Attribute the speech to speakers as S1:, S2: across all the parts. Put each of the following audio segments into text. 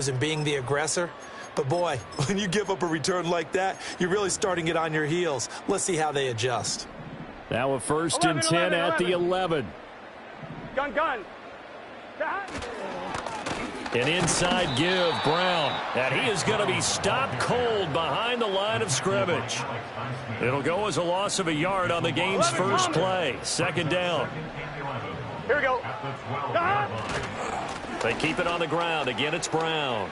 S1: shows in being the aggressor. But, boy, when you give up a return like that, you're really starting it on your heels. Let's see how they adjust.
S2: Now a 1st and 10 at the 11.
S3: Gun.
S2: An inside give, Brown. And he is going to be stopped cold behind the line of scrimmage. It'll go as a loss of a yard on the game's first play. 2nd down.
S3: Here we go.
S2: They keep it on the ground. Again, it's Brown.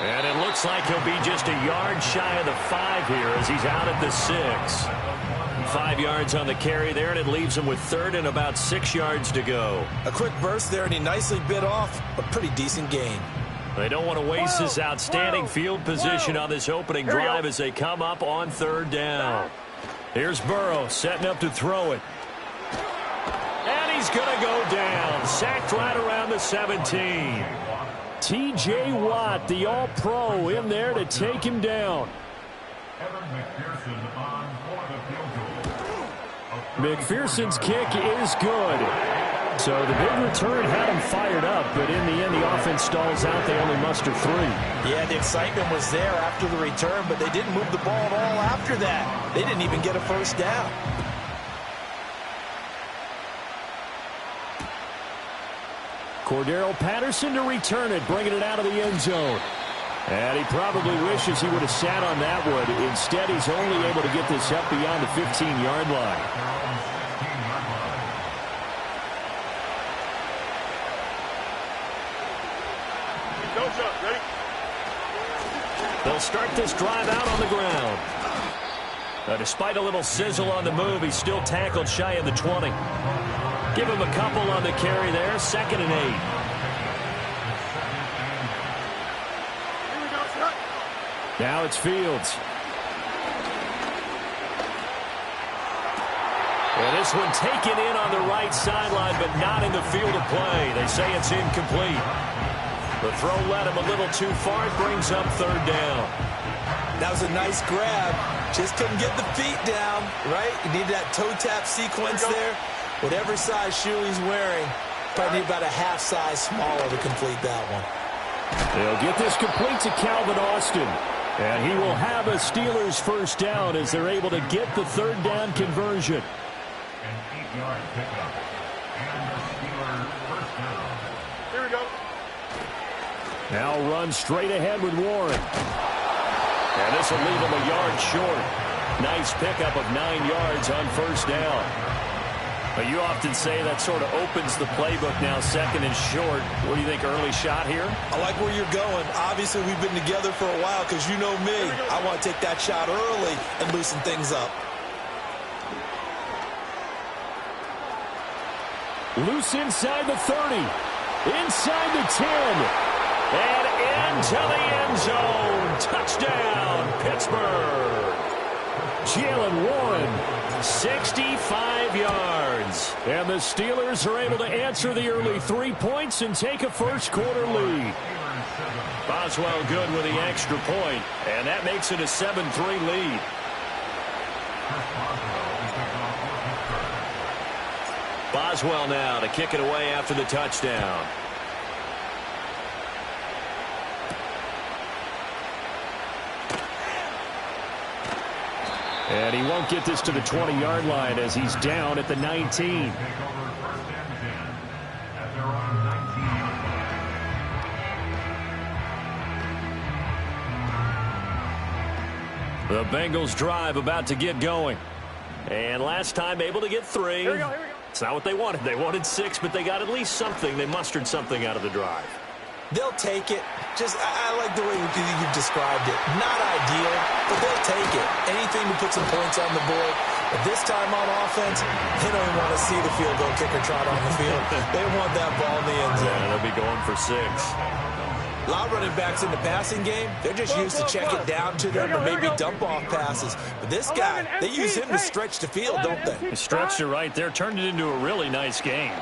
S2: And it looks like he'll be just a yard shy of the 5 here as he's out at the 6. 5 yards on the carry there, and it leaves him with 3rd and about 6 yards to go.
S1: A quick burst there, and he nicely bit off a pretty decent gain.
S2: They don't want to waste this outstanding field position on this opening drive as they come up on 3rd down. Here's Burrow setting up to throw it. And he's going to go down. Sacked right around the 17. T.J. Watt, the All-Pro, in there to take him down. McPherson's kick is good. So the big return had him fired up, but in the end, the offense stalls out. They only muster 3.
S1: Yeah, the excitement was there after the return, but they didn't move the ball at all after that. They didn't even get a 1st down.
S2: Cordero Patterson to return it, bringing it out of the end zone. And he probably wishes he would have sat on that one. Instead, he's only able to get this up beyond the 15-yard line.
S3: Ready?
S2: They'll start this drive out on the ground. Despite a little sizzle on the move, he's still tackled shy of the 20. Give him a couple on the carry there. 2nd and 8. Now it's Fields. And this one taken in on the right sideline, but not in the field of play. They say it's incomplete. The throw led him a little too far. It brings up 3rd down.
S1: That was a nice grab. Just couldn't get the feet down, right? You need that toe tap sequence there. Whatever size shoe he's wearing, probably need about a half size smaller to complete that one.
S2: They'll get this complete to Calvin Austin. And he will have a Steelers 1st down as they're able to get the 3rd down conversion.
S4: An 8-yard pickup. And the Steelers 1st down.
S3: Here we go.
S2: Now run straight ahead with Warren. And this will leave him a yard short. Nice pickup of 9 yards on 1st down. But you often say that sort of opens the playbook now, 2nd and short. What do you think, early shot here?
S1: I like where you're going. Obviously, we've been together for a while because you know me. I want to take that shot early and loosen things up.
S2: Loose inside the 30. Inside the 10. And into the end zone. Touchdown, Pittsburgh. Jalen Warren, 65 yards. And the Steelers are able to answer the early 3 points and take a 1st quarter lead. Boswell good with the extra point, and that makes it a 7-3 lead. Boswell now to kick it away after the touchdown. And he won't get this to the 20-yard line as he's down at the 19. The Bengals drive about to get going. And last time able to get 3.
S3: Here we go.
S2: It's not what they wanted. They wanted 6, but they got at least something. They mustered something out of the drive.
S1: They'll take it. I like the way you described it. Not ideal, but they'll take it. Anything to put some points on the board. But this time on offense, they don't even want to see the field goal kicker trot on the field. They want that ball in the end zone.
S2: Yeah, they'll be going for 6.
S1: A lot of running backs in the passing game, they're just used to check it down to them or maybe dump off passes. But this guy, they use him to stretch the field, don't they?
S2: They stretched it right there, turned it into a really nice game.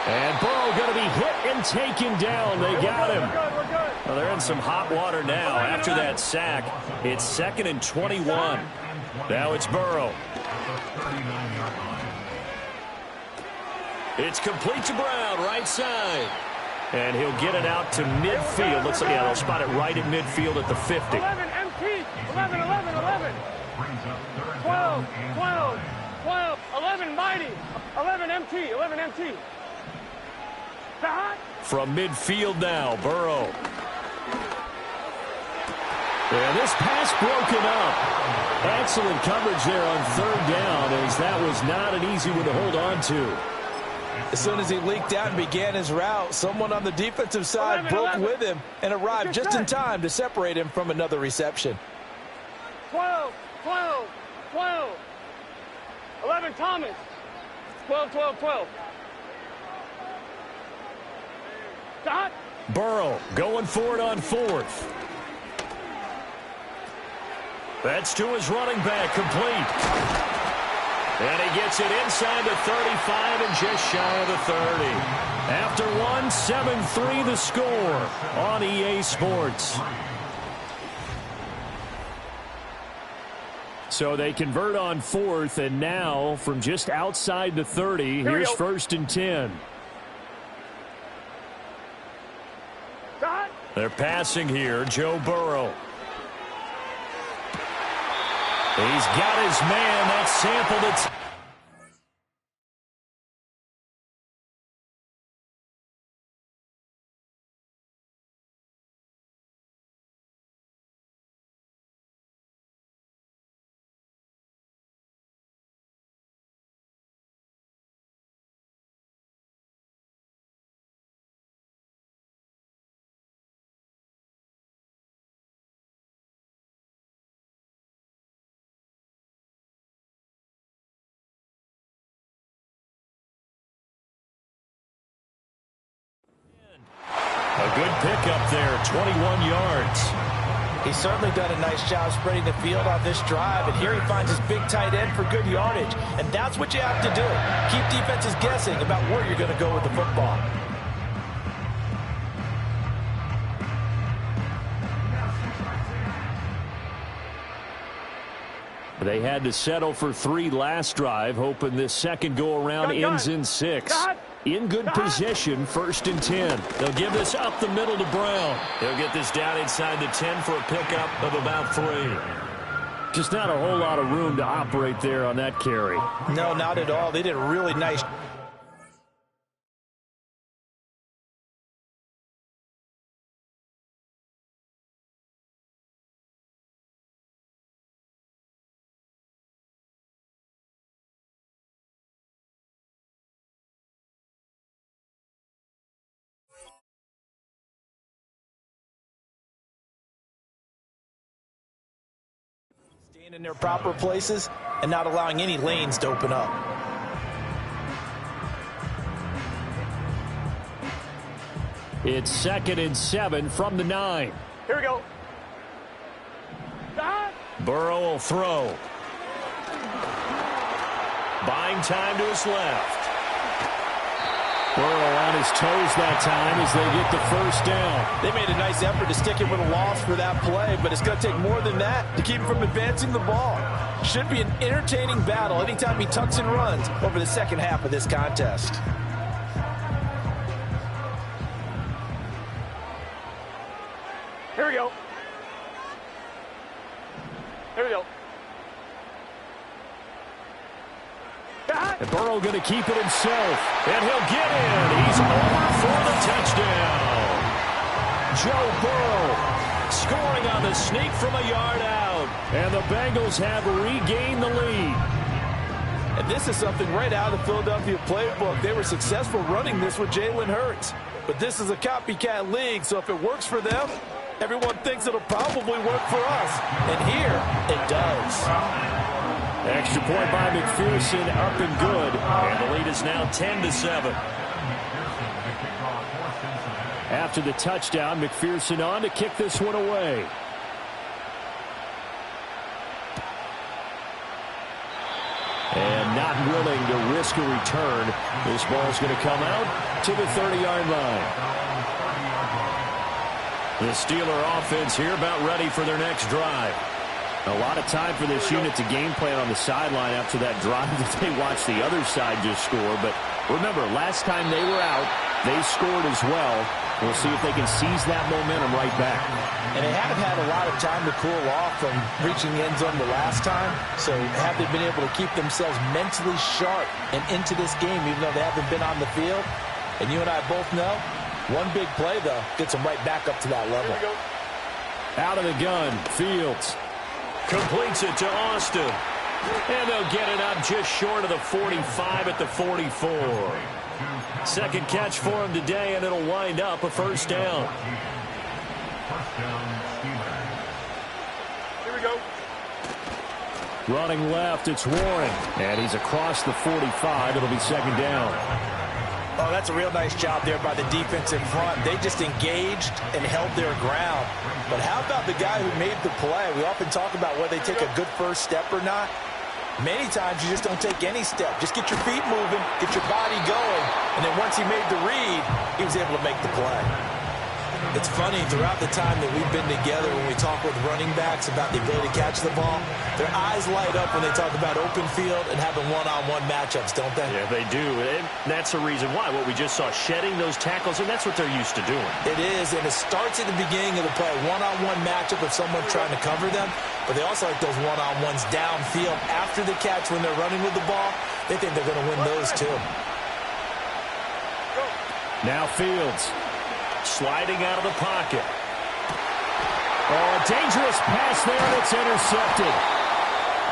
S2: And Burrow going to be hit and taken down. They got him. Well, they're in some hot water now. After that sack, it's 2nd and 21. Now it's Burrow. It's complete to Brown, right side. And he'll get it out to midfield. Looks like, yeah, they'll spot it right at midfield at the 50.
S3: 11 MT. 11, 11, 11. 12, 12, 12. 11 mighty. 11 MT. 11 MT.
S2: From midfield now, Burrow. And this pass broken up. Excellent coverage there on third down, as that was not an easy one to hold on to.
S1: As soon as he leaked out and began his route, someone on the defensive side broke with him and arrived just in time to separate him from another reception.
S3: 12, 12, 12. 11 Thomas. 12, 12, 12. Dot.
S2: Burrow going for it on fourth. That's to his running back, complete. And he gets it inside the 35 and just shy of the 30. After one, 7-3 the score on EA Sports. So they convert on fourth, and now from just outside the 30, here's first and 10. They're passing here, Joe Burrow. He's got his man. That's sampled it. A good pickup there, 21 yards.
S1: He's certainly done a nice job spreading the field on this drive, and here he finds his big tight end for good yardage. And that's what you have to do. Keep defenses guessing about where you're going to go with the football.
S2: They had to settle for 3 last drive, hoping this second go-around ends in 6. In good position, first and 10. They'll give this up the middle to Brown. They'll get this down inside the 10 for a pickup of about 3. Just not a whole lot of room to operate there on that carry.
S1: No, not at all. They did a really nice in their proper places and not allowing any lanes to open up.
S2: It's 2nd and 7 from the 9.
S3: Here we go.
S2: Burrow will throw. Buying time to his left. Burrow on his toes that time as they get the first down.
S1: They made a nice effort to stick him with a loss for that play, but it's going to take more than that to keep him from advancing the ball. Should be an entertaining battle anytime he tucks and runs over the second half of this contest.
S3: Here we go. Here we go.
S2: And Burrow going to keep it himself. And he'll get in. He's over for the touchdown. Joe Burrow scoring on the sneak from a yard out. And the Bengals have regained the lead.
S1: And this is something right out of the Philadelphia playbook. They were successful running this with Jalen Hurts. But this is a copycat league, so if it works for them, everyone thinks it'll probably work for us. And here, it does.
S2: Extra point by McPherson, up and good. And the lead is now 10-7. After the touchdown, McPherson on to kick this one away. And not willing to risk a return. This ball's going to come out to the 30-yard line. The Steeler offense here about ready for their next drive. A lot of time for this unit to game plan on the sideline after that drive that they watched the other side just score. But remember, last time they were out, They scored as well. We'll see if they can seize that momentum right back.
S1: And they haven't had a lot of time to cool off from reaching the end zone the last time. So have they been able to keep themselves mentally sharp and into this game, even though they haven't been on the field? And you and I both know, one big play, though, gets them right back up to that level.
S2: Out of the gun, Fields. Completes it to Austin. And they'll get it up just short of the 45 at the 44. Second catch for him today, and it'll wind up a first down.
S3: Here we go.
S2: Running left, it's Warren. And he's across the 45. It'll be second down.
S1: Oh, that's a real nice job there by the defense in front. They just engaged and held their ground. But how about the guy who made the play? We often talk about whether they take a good first step or not. Many times you just don't take any step. Just get your feet moving, get your body going, and then once he made the read, he was able to make the play. It's funny, throughout the time that we've been together, when we talk with running backs about the ability to catch the ball, their eyes light up when they talk about open field and having one-on-one matchups, don't they?
S2: Yeah, they do. And that's the reason why. What we just saw, shedding those tackles, and that's what they're used to doing.
S1: It is, and it starts at the beginning of the play. One-on-one matchup with someone trying to cover them, but they also like those one-on-ones downfield after the catch when they're running with the ball. They think they're going to win those too.
S2: Now Fields. Sliding out of the pocket. Oh, a dangerous pass there, and it's intercepted.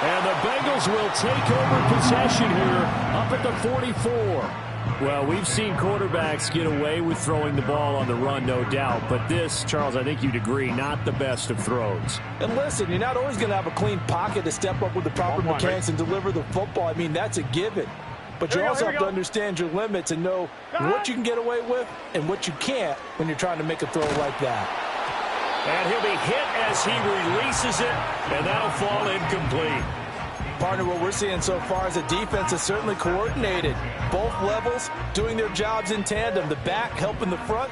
S2: And the Bengals will take over possession here up at the 44. Well, we've seen quarterbacks get away with throwing the ball on the run, no doubt. But this, Charles, I think you'd agree, not the best of throws.
S1: And listen, you're not always going to have a clean pocket to step up with the proper mechanics and deliver the football. I mean, that's a given. But you also have to understand your limits and know what you can get away with and what you can't when you're trying to make a throw like that.
S2: And he'll be hit as he releases it, and that'll fall incomplete.
S1: Partner, what we're seeing so far is the defense is certainly coordinated. Both levels doing their jobs in tandem. The back helping the front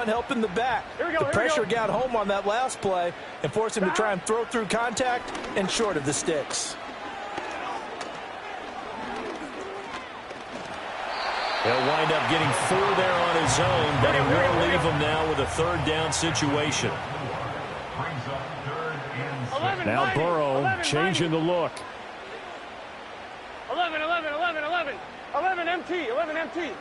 S1: helping the back. The pressure got home on that last play and forced him to try and throw through contact and short of the sticks.
S2: He'll wind up getting 4 there on his own, but he will leave him now with a third down situation. Now Burrow changing the look.
S3: 11, 11, 11, 11. 11 MT, 11 MT.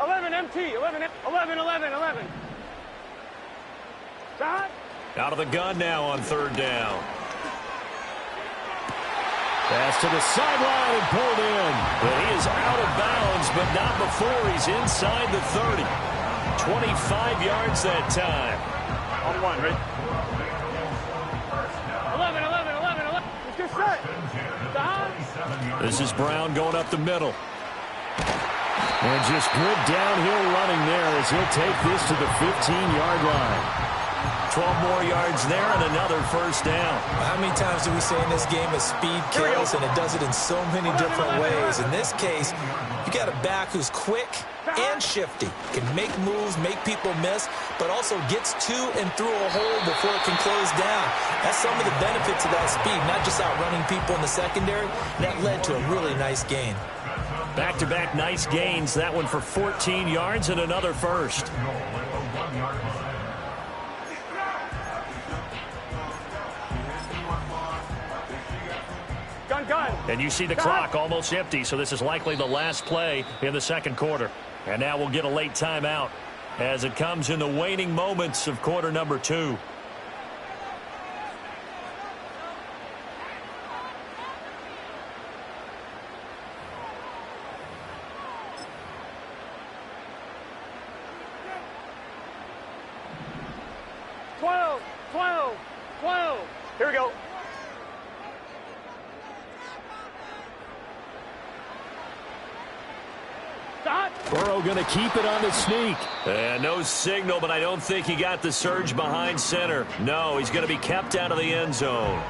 S3: 11 MT, 11, 11, 11, 11. Shot.
S2: Out of the gun now on third down. Pass to the sideline and pulled in. But he is out of bounds, but not before he's inside the 30. 25 yards that time.
S3: On one, right? 11, 11, 11, 11. Let's get set. Down.
S2: This is Brown going up the middle. And just good downhill running there as he'll take this to the 15-yard line. 12 more yards there and another first down.
S1: How many times do we say in this game that speed kills, and it does it in so many different ways? In this case, you got a back who's quick and shifty, can make moves, make people miss, but also gets to and through a hole before it can close down. That's some of the benefits of that speed, not just outrunning people in the secondary. That led to a really nice gain.
S2: Back-to-back nice gains. That one for 14 yards and another first.
S3: Gun.
S2: And you see the clock almost empty, so this is likely the last play in the second quarter. And now we'll get a late timeout as it comes in the waning moments of quarter number 2.
S3: Here we go.
S2: Burrow going to keep it on the sneak. And no signal, but I don't think he got the surge behind center. No, he's going to be kept out of the end zone.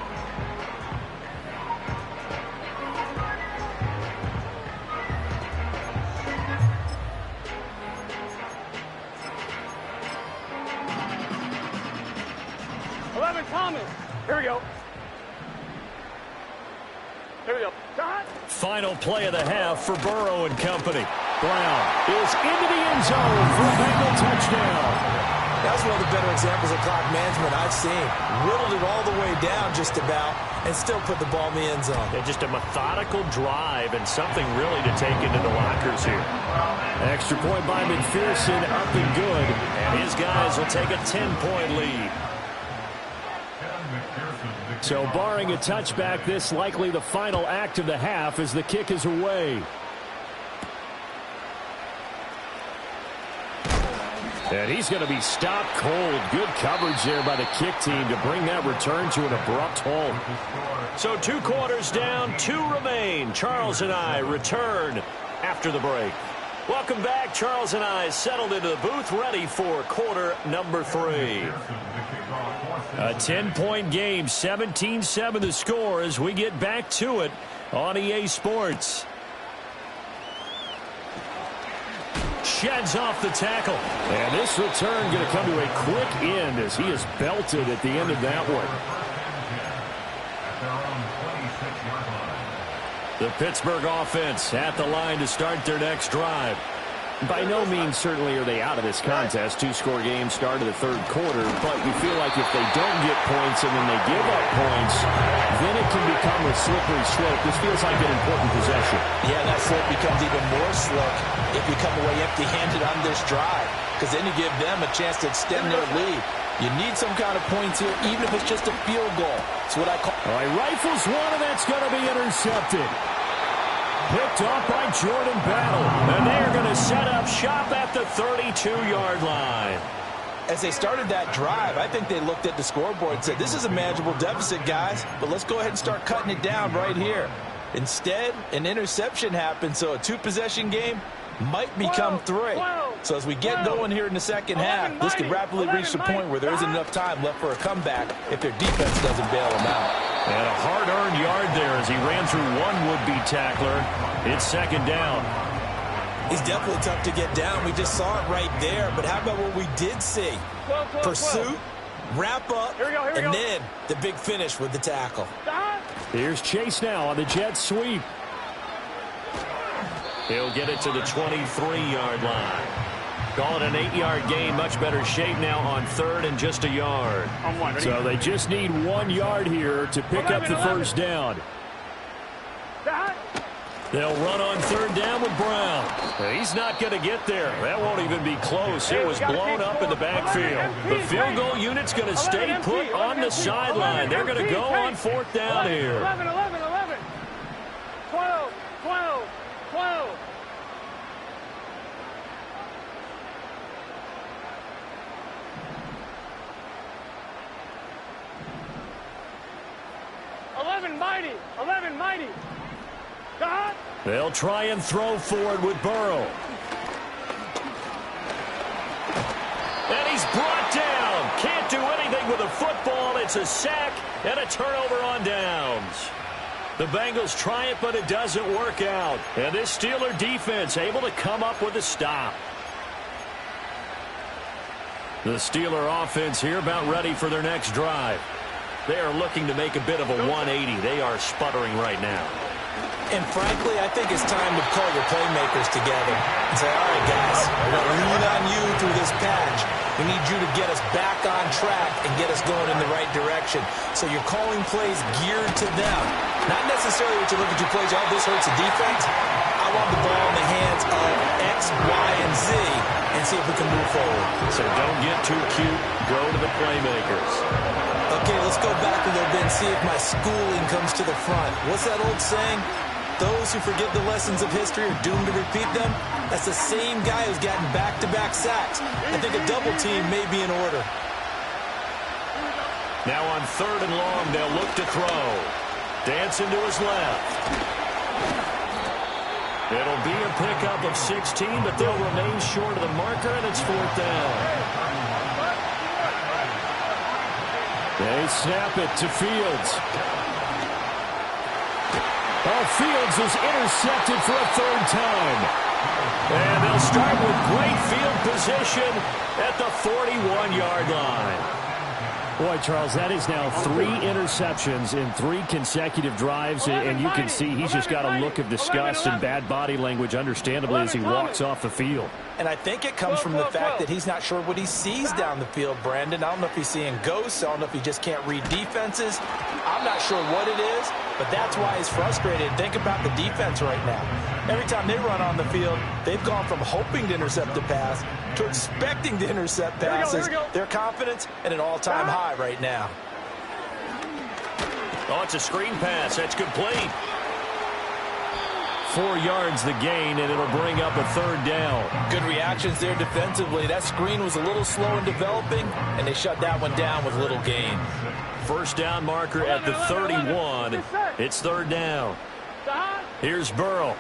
S3: Thomas. Here we go. Here we go. Shot.
S2: Final play of the half for Burrow and company. Brown is into the end zone for a Bengal touchdown.
S1: That's one of the better examples of clock management I've seen. Whittled it all the way down just about and still put the ball in the end zone.
S2: Yeah, just a methodical drive and something really to take into the lockers here. Extra point by McPherson, up and good. And his guys will take a 10-point lead. So barring a touchback, this likely the final act of the half as the kick is away. And he's going to be stopped cold. Good coverage there by the kick team to bring that return to an abrupt halt. So 2 quarters down, 2 remain. Charles and I return after the break. Welcome back. Charles and I settled into the booth, ready for quarter number 3. A 10-point game, 17-7 the score as we get back to it on EA Sports. Sheds off the tackle. And this return going to come to a quick end as he is belted at the end of that one. The Pittsburgh offense at the line to start their next drive. By no means certainly are they out of this contest. 2-score game start of the 3rd quarter, but you feel like if they don't get points and then they give up points, then it can become a slippery slope. This feels like an important possession.
S1: Yeah, that slope becomes even more slick if you come away empty-handed on this drive, because then you give them a chance to extend their lead. You need some kind of points here, even if it's just a field goal. It's what I call...
S2: All right, rifles one, and that's going to be intercepted. Picked off by Jordan Battle. And they're going to set up shop at the 32-yard line.
S1: As they started that drive, I think they looked at the scoreboard and said, this is a manageable deficit, guys, but let's go ahead and start cutting it down right here. Instead, an interception happened, so a 2-possession game might become 3. So as we get going here in the second half, this could rapidly reach the point where there isn't enough time left for a comeback if their defense doesn't bail them out.
S2: And a hard-earned yard there as he ran through one would-be tackler. It's second down.
S1: He's definitely tough to get down. We just saw it right there. But how about what we did see? Pursuit, wrap up, and then the big finish with the tackle.
S2: Here's Chase now on the jet sweep. He'll get it to the 23-yard line. Call it an 8-yard gain. Much better shape now on 3rd and just a yard. So they just need 1 yard here to pick up the first down. They'll run on 3rd down with Brown. He's not going to get there. That won't even be close. It was blown up in the backfield. The field goal unit's going to stay put on the sideline. They're going to go on 4th down here.
S3: 11, 12, 12, 12. Mighty.
S2: They'll try and throw forward with Burrow. And he's brought down. Can't do anything with a football. It's a sack and a turnover on downs. The Bengals try it, but it doesn't work out. And this Steeler defense able to come up with a stop. The Steeler offense here about ready for their next drive. They are looking to make a bit of a 180. They are sputtering right now.
S1: And frankly, I think it's time to call your playmakers together and say, all right, guys, we're going to lean on you through this patch. We need you to get us back on track and get us going in the right direction. So you're calling plays geared to them. Not necessarily what you look at your plays, oh, this hurts the defense. I want the ball in the hands of X, Y, and Z and see if we can move forward.
S2: So don't get too cute. Go to the playmakers.
S1: Okay, let's go back a little bit and see if my schooling comes to the front. What's that old saying? Those who forget the lessons of history are doomed to repeat them. That's the same guy who's gotten back-to-back sacks. I think a double team may be in order.
S2: Now on 3rd and long, they'll look to throw. Dancing to his left. It'll be a pickup of 16, but they'll remain short of the marker, and it's 4th down. They snap it to Fields. Oh, Fields is intercepted for a 3rd time. And they'll start with great field position at the 41-yard line. Boy, Charles, that is now 3 interceptions in 3 consecutive drives, and you can see he's just got a look of disgust and bad body language, understandably, as he walks off the field.
S1: And I think it comes from the fact that he's not sure what he sees down the field, Brandon. I don't know if he's seeing ghosts. I don't know if he just can't read defenses. I'm not sure what it is, but that's why he's frustrated. Think about the defense right now. Every time they run on the field, they've gone from hoping to intercept a pass to expecting to intercept passes. Their confidence at an all-time high right now.
S2: Oh, it's a screen pass. That's complete. 4 yards the gain, and it'll bring up a 3rd down.
S1: Good reactions there defensively. That screen was a little slow in developing, and they shut that one down with little gain.
S2: First down marker at the 31. It's 3rd down. Here's Burrow.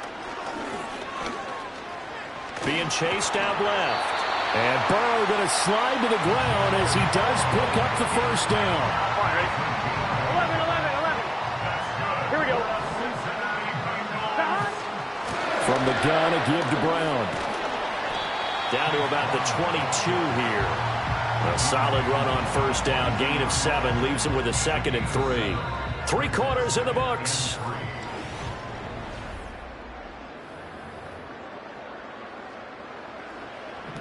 S2: Being chased out left. And Burrow going to slide to the ground as he does pick up the first down.
S3: 11. Here we go.
S2: From the gun, a give to Brown. Down to about the 22 here. A solid run on first down. Gain of 7 leaves him with a 2nd and 3. 3 quarters in the books.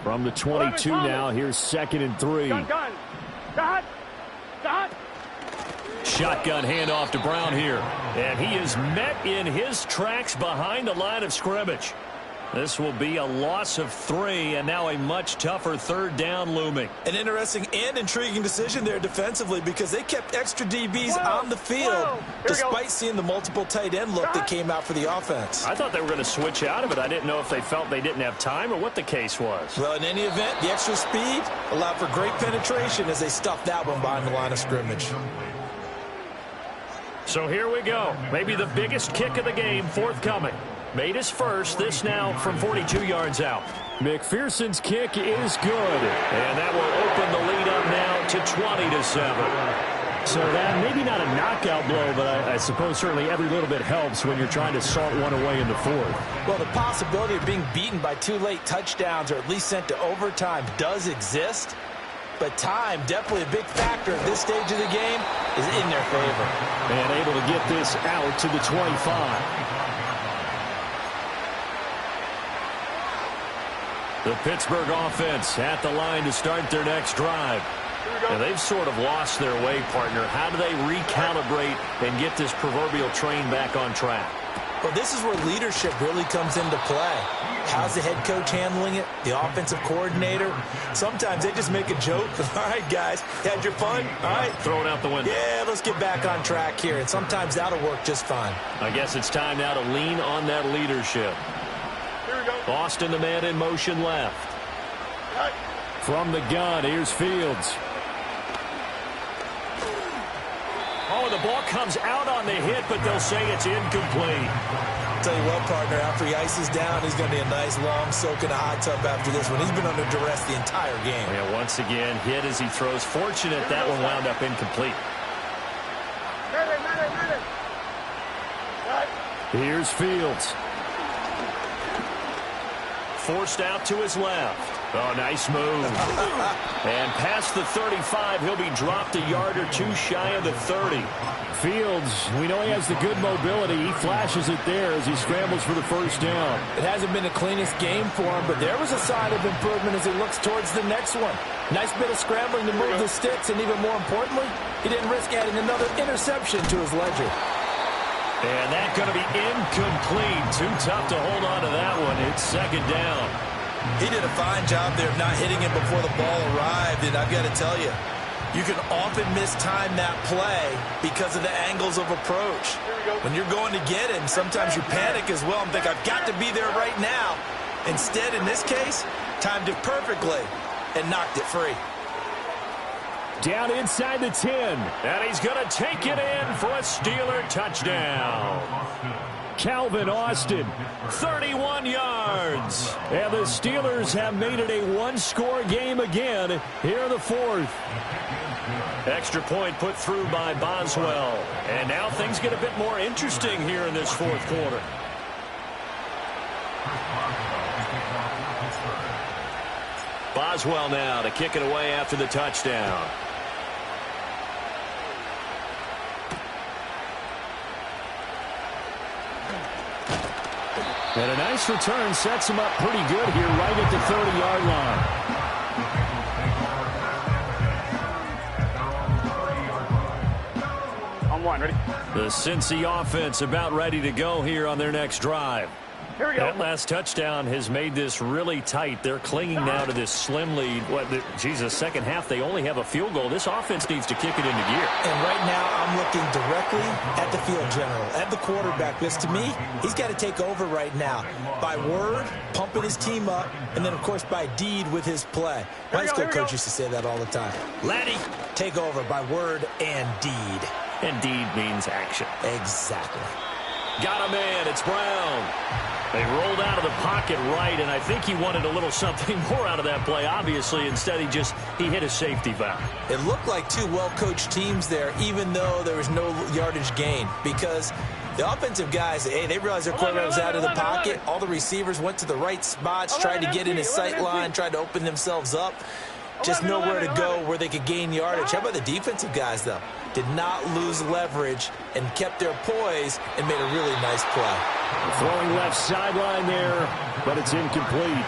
S2: From the 22 now, here's 2nd and 3. Shotgun handoff to Brown here. And he is met in his tracks behind the line of scrimmage. This will be a loss of 3, and now a much tougher 3rd down looming.
S1: An interesting and intriguing decision there defensively because they kept extra DBs on the field despite seeing the multiple tight end look that came out for the offense.
S2: I thought they were going to switch out of it. I didn't know if they felt they didn't have time or what the case was.
S1: Well, in any event, the extra speed allowed for great penetration as they stuffed that one behind the line of scrimmage.
S2: So here we go. Maybe the biggest kick of the game forthcoming. Made his first, this now from 42 yards out. McPherson's kick is good. And that will open the lead up now to 20-7. So that maybe not a knockout blow, but I suppose certainly every little bit helps when you're trying to salt one away in the 4th.
S1: Well, the possibility of being beaten by 2 late touchdowns or at least sent to overtime does exist. But time, definitely a big factor at this stage of the game, is in their favor.
S2: And able to get this out to the 25. The Pittsburgh offense at the line to start their next drive. And they've sort of lost their way, partner. How do they recalibrate and get this proverbial train back on track?
S1: Well, this is where leadership really comes into play. How's the head coach handling it? The offensive coordinator? Sometimes they just make a joke. All right, guys, had your fun? All right.
S2: Throw it out the window.
S1: Yeah, let's get back on track here. And sometimes that'll work just fine.
S2: I guess it's time now to lean on that leadership. Boston, the man in motion left. From the gun, here's Fields. Oh, the ball comes out on the hit, but they'll say it's incomplete.
S1: Tell you what, partner, after he ices down, he's going to be a nice long soak in a hot tub after this one. He's been under duress the entire game.
S2: Yeah, once again, hit as he throws. Fortunate that one wound up incomplete. Here's Fields. Forced out to his left. Oh, nice move. And past the 35, he'll be dropped a yard or 2 shy of the 30. Fields, we know he has the good mobility. He flashes it there as he scrambles for the first down.
S1: It hasn't been the cleanest game for him, but there was a sign of improvement as he looks towards the next one. Nice bit of scrambling to move the sticks, and even more importantly, he didn't risk adding another interception to his ledger.
S2: And that's going to be incomplete. Too tough to hold on to that one. It's 2nd down.
S1: He did a fine job there of not hitting him before the ball arrived, and I've got to tell you, you can often mistime that play because of the angles of approach. When you're going to get him, sometimes you panic as well and think, I've got to be there right now. Instead, in this case, timed it perfectly and knocked it free.
S2: Down inside the 10. And he's going to take it in for a Steeler touchdown. Calvin Austin, 31 yards. And the Steelers have made it a 1-score game again here in the 4th. Extra point put through by Boswell. And now things get a bit more interesting here in this 4th quarter. Boswell now to kick it away after the touchdown. And a nice return sets him up pretty good here right at the 30-yard line.
S3: Ready?
S2: The Cincy offense about ready to go here on their next drive.
S3: Here we go.
S2: That last touchdown has made this really tight. They're clinging now to this slim lead. Second half, they only have a field goal. This offense needs to kick it into gear.
S1: And right now, I'm looking directly at the field general, at the quarterback, because to me, he's got to take over right now. By word, pumping his team up, and then, of course, by deed with his play. My high school coach used to say that all the time. Laddie, take over by word and deed.
S2: And deed means action.
S1: Exactly.
S2: Got a man. It's Brown. They rolled out of the pocket right, and I think he wanted a little something more out of that play, obviously. Instead, he hit a safety valve.
S1: It looked like two well-coached teams there, even though there was no yardage gain, because the offensive guys, hey, they realized their quarterback was out of the pocket. All the receivers went to the right spots, tried to get in his sight line, tried to open themselves up. Just nowhere to go where they could gain yardage. How about the defensive guys, though? Did not lose leverage and kept their poise and made a really nice play.
S2: Throwing left sideline there, but it's incomplete.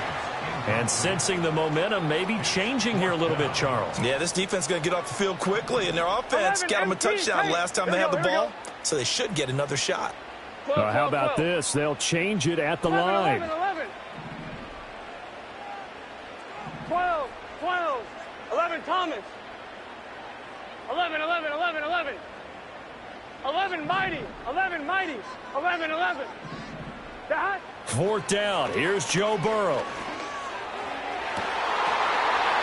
S2: And sensing the momentum maybe changing here a little bit, Charles.
S1: Yeah, this defense is going to get off the field quickly, and their offense got them a touchdown last time they had the ball, so they should get another shot.
S2: Well, how about this? They'll change it at the line.
S3: 11, Thomas. 11, mighty. 11. That.
S2: Fourth down. Here's Joe Burrow.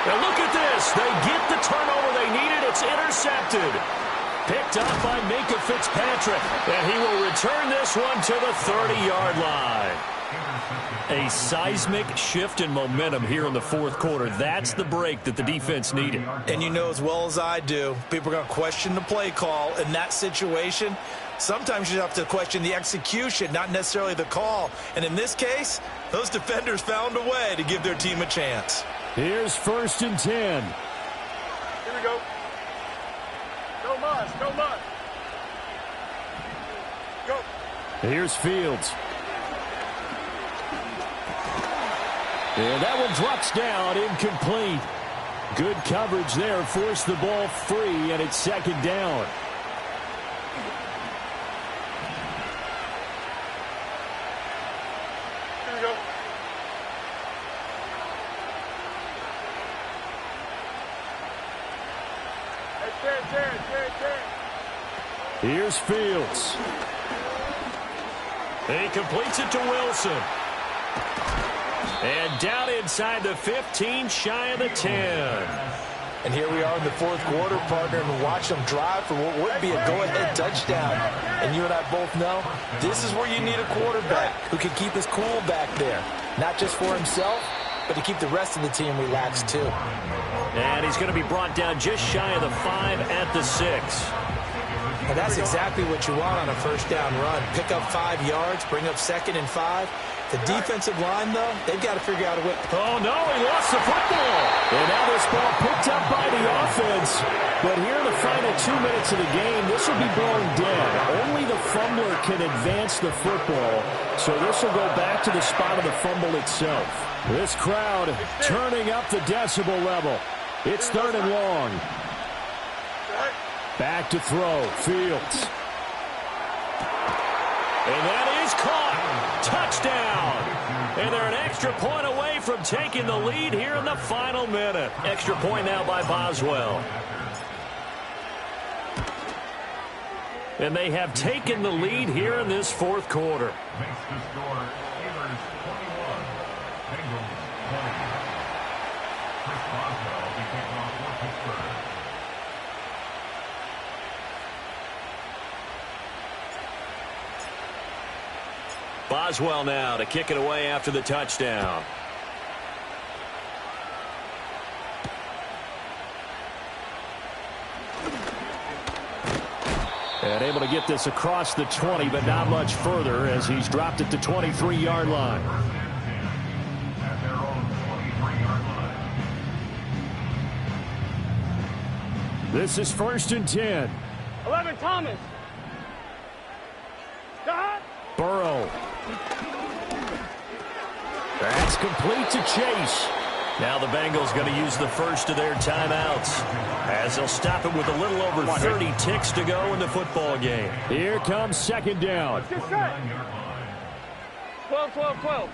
S2: Now look at this. They get the turnover they needed. It's intercepted. Picked up by Minka Fitzpatrick. And he will return this one to the 30-yard line. A seismic shift in momentum here in the fourth quarter. That's the break that the defense needed.
S1: And you know as well as I do, people are going to question the play call in that situation. Sometimes you have to question the execution, not necessarily the call. And in this case, those defenders found a way to give their team a chance.
S2: Here's 1st and 10.
S3: Here we go. Go Mud. Go.
S2: Here's Fields. And that one drops down, incomplete. Good coverage there, forced the ball free, and it's 2nd down.
S3: Here we go. Hey,
S2: Here's Fields. He completes it to Wilson. And down inside the 15, shy of the 10.
S1: And here we are in the fourth quarter, partner, and watch them drive for what would be a go-ahead touchdown. And you and I both know this is where you need a quarterback who can keep his cool back there. Not just for himself, but to keep the rest of the team relaxed too.
S2: And he's going to be brought down just shy of the 5 at the 6.
S1: And that's exactly what you want on a first down run. Pick up 5 yards, bring up 2nd and 5. The defensive line, though, they've got to figure out a way.
S2: Oh, no, he lost the football. And now this ball picked up by the offense. But here in the final 2 minutes of the game, this will be blown dead. Only the fumbler can advance the football. So this will go back to the spot of the fumble itself. This crowd turning up the decibel level. It's 3rd and long. Back to throw. Fields. And that is caught. Touchdown. And they're an extra point away from taking the lead here in the final minute. Extra point now by Boswell. And they have taken the lead here in this fourth quarter.
S4: Makes the score Steelers 21, Bengals 20. Chris Boswell will be taken off for Pittsburgh.
S2: Boswell now to kick it away after the touchdown. And able to get this across the 20, but not much further as he's dropped it to 23-yard line.
S4: At their own 23-yard line.
S2: This is 1st and 10.
S3: 11, Thomas.
S2: Burrow. complete to Chase. Now the Bengals going to use the first of their timeouts as they'll stop it with a little over 30 ticks to go in the football game. Here comes second down.
S3: Get set. 12, 12, 12.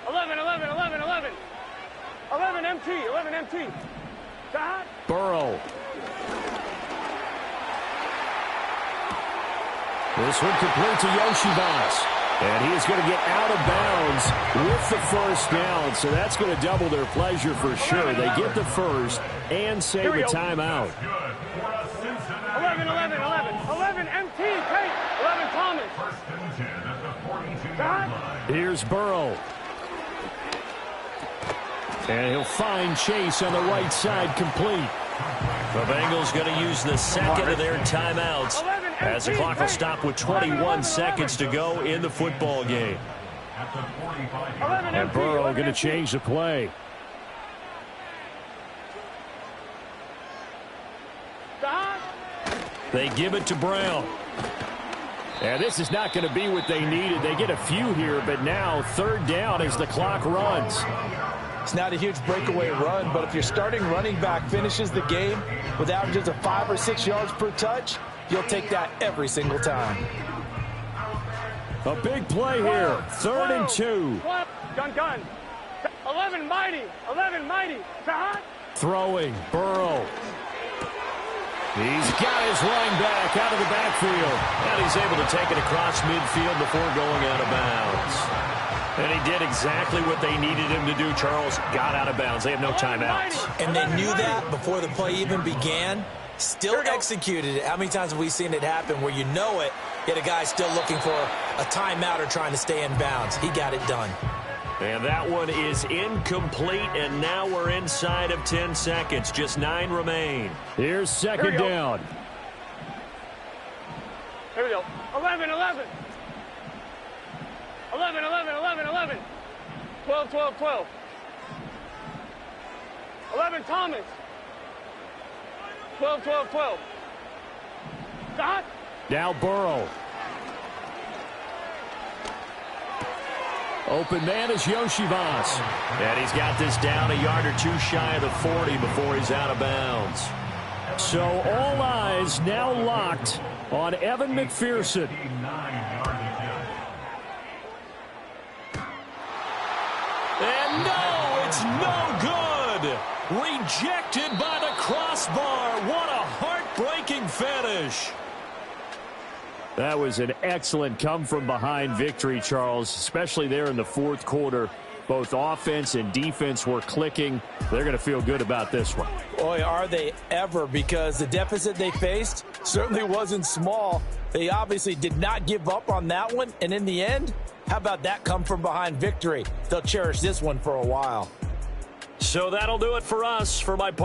S3: 11, 11, 11, 11. 11 MT, 11 MT. Dot.
S2: Burrow. This one complete to Yoshibas. And he is going to get out of bounds with the first down. So that's going to double their pleasure for sure. They get the first and save a timeout.
S3: 11, 11, 11. 11 MT, Kate. 11 Thomas. Dot.
S2: Here's Burrow. And he'll find Chase on the right side complete. The Bengals going to use the second of their timeouts as the clock will stop with 21 seconds to go in the football game. And Burrow going to change the play. They give it to Brown. And this is not going to be what they needed. They get a few here, but now third down as the clock runs.
S1: It's not a huge breakaway run, but if your starting running back finishes the game with averages of 5 or 6 yards per touch, you'll take that every single time.
S2: A big play here. 3rd and 2.
S3: Gun. 11 mighty. 11 mighty.
S2: Throwing. Burrow. He's got his line back out of the backfield. And he's able to take it across midfield before going out of bounds. And he did exactly what they needed him to do, Charles. Got out of bounds. They have no timeouts.
S1: And they knew that before the play even began. Still executed it. How many times have we seen it happen where you know it, yet a guy's still looking for a timeout or trying to stay in bounds? He got it done.
S2: And that one is incomplete, and now we're inside of 10 seconds. Just 9 remain. Here's second down.
S3: Here we go. 11, 11. 11, 11, 11, 11. 12, 12, 12. 11 Thomas. 12, 12, 12. Dot.
S2: Now Burrow. Open man is Yoshibas. And he's got this down a yard or two shy of the 40 before he's out of bounds. So all eyes now locked on Evan McPherson. And no, it's no good. Rejected by the crossbar. What a heartbreaking finish. That was an excellent come-from-behind victory, Charles, especially there in the fourth quarter. Both offense and defense were clicking. They're going to feel good about this one.
S1: Boy, are they ever, because the deficit they faced certainly wasn't small. They obviously did not give up on that one, and in the end, how about that come-from-behind victory? They'll cherish this one for a while.
S2: So that'll do it for us. For my part,